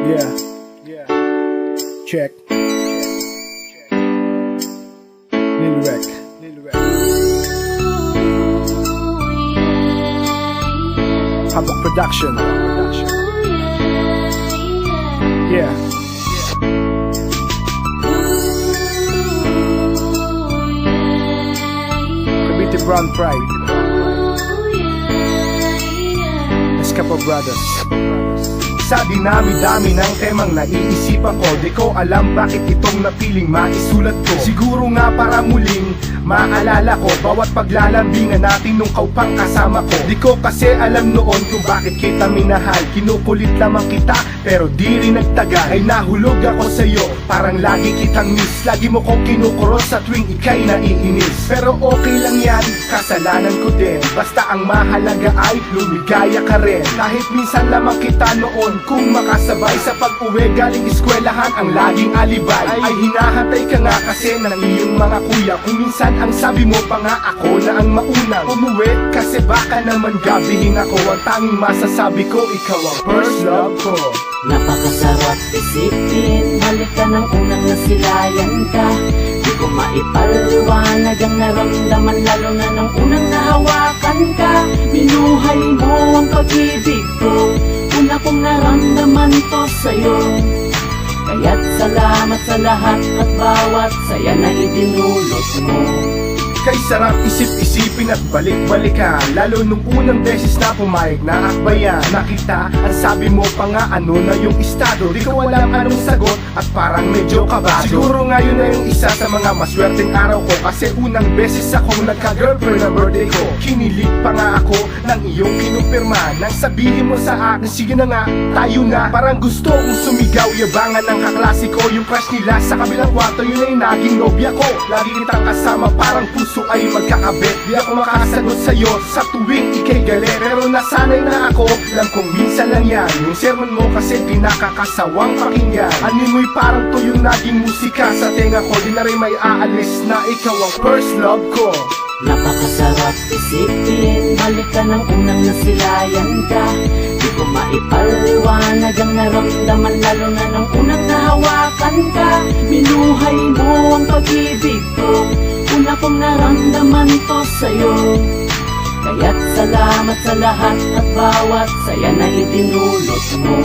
Yeah. Check. Lil Rec. Havoc Production. Yeah. Cavite Brown Pride. Escapo Brothers. Sa dinami-dami ng temang naiisipan ko, di ko alam bakit itong napiling maisulat ko. Siguro nga para muling maalala ko bawat paglalambingan natin nung kaupang kasama ko. Di ko kasi alam noon kung bakit kita minahal. Kinukulit lamang kita pero di rin nagtagal. Ay nahulog ako sa'yo, parang lagi kitang miss. Lagi mo kong kinukurot sa tuwing ika'y naiinis. Pero okay lang yan, kasalanan ko din. Basta ang mahalaga ay lumigaya ka rin. Kahit minsan lamang kita noon kung makasabay sa pag-uwi galing eskwelahan, ang laging alibay ay hinahantay ka nga kasi ng iyong mga kuya. Kung minsan ang sabi mo pa nga ako na ang maunang umuwi kasi baka naman gabihin ako. Ang tanging masasabi ko, ikaw ang first love ko. Napakasarap isipin, balik ka ng unang nasilayan ka. Di ko maipaliwanag ang naramdaman, lalo na nung unang nahawakan ka. Minuhay mo ang pag-ibig ko, una kong naramdaman to sa'yo. Kaya't salamat sa lahat at bawat saya na idinulot mo. Kay sarap isip-isipin at balik-balikan, lalo nung unang beses na pumayag na akbayan. Nakita, ang sabi mo pa nga ano na yung estado. Di ko alam anong sagot at parang medyo kabado. Siguro nga yun na yung isa sa mga maswerteng araw ko, kasi unang beses akong nagka-girlfriend na birthday ko. Kinilig pa nga ako ng iyong kinumpirma nang sabihin mo sa akin, sige na nga, tayo na. Parang gusto kong sumigaw, yabangan ng kaklase ko. Yung crush nila sa kabilang kwarto, yun ay naging nobya ko. Lagi kitang kasama, parang puso ay magkakabit. Di ako makasagot sa'yo sa tuwing ika'y galit, pero nasanay na ako, alam kong minsan lang yan. Yung sermon mo kasi di nakakasawang pakinggan. Anin mo'y parang to yung naging musika sa tenga ko. Di na rin may aalis na ikaw ang first love ko. Napakasarap isipin, balik ka ng unang nasilayan ka. Di ko maipaliwanag ang naramdaman, lalo na nung unang nahawakan ka. Minuhay mo ang pag-ibig ko, una kong naramdaman to sa'yo. Kaya't salamat sa lahat at bawat saya na idinulot mo.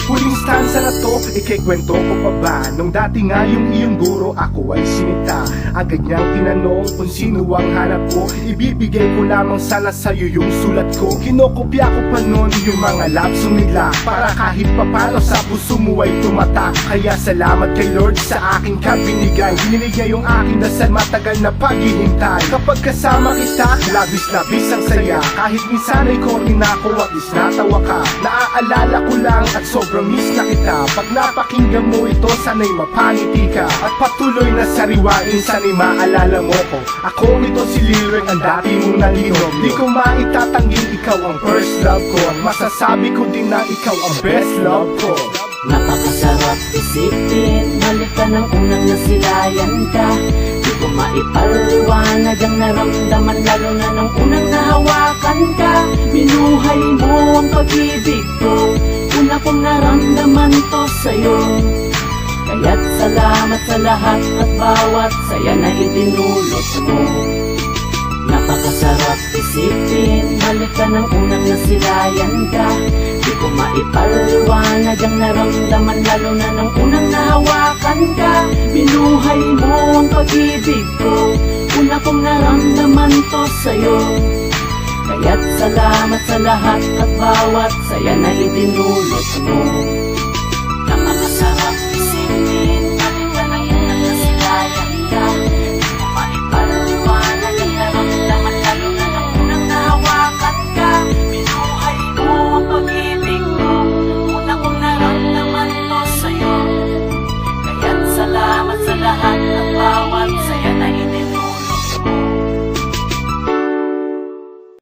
Huling stanza na to, ikikwento ko pa ba? Nung dati nga yung iyong guro, ako ay sinita. Agad niyang tinanong kung sino ang hanap ko. Ibibigay ko lamang sana sa'yo yung sulat ko. Kinokopya ko pa nun yung mga love song nila, para kahit papalo sa puso mo ay tumatak. Kaya salamat kay Lord sa aking kabinigay. Hinilig niya yung aking dasal, matagal na paghihintay. Kapag kasama kita, labis-labis ang saya. Kahit minsan ay corny na ako, at least natawa ka. Naaalala ko lang at sobrang miss na kita. Pag napakinggan mo ito, sana'y mapangiti ka at patuloy na sariwain, sana'y maalala mo ko. Ako ito si Lil Rec, ang dati mong nalinom. Di ko maitatangging ikaw ang first love ko. Ang masasabi ko din na ikaw ang best love ko. Napakasarap isipin, balik ka ng unang nasilayan ka. Di ko maipaliwanag ang naramdaman, lalo na nung unang nahawakan ka. Minuhay mo ang pag-ibig ko, una kong naramdaman to sa'yo. Kaya't salamat sa lahat at bawat saya na idinulot mo. Napakasarap isipin, balik ka ng unang nasilayan ka. Di ko maipaliwanag ang naramdaman, lalo na nung unang nahawakan ka. Binuhay mo ang pag-ibig ko, una kong naramdaman to sa'yo. Kaya't salamat sa lahat at bawat saya na idinulot mo.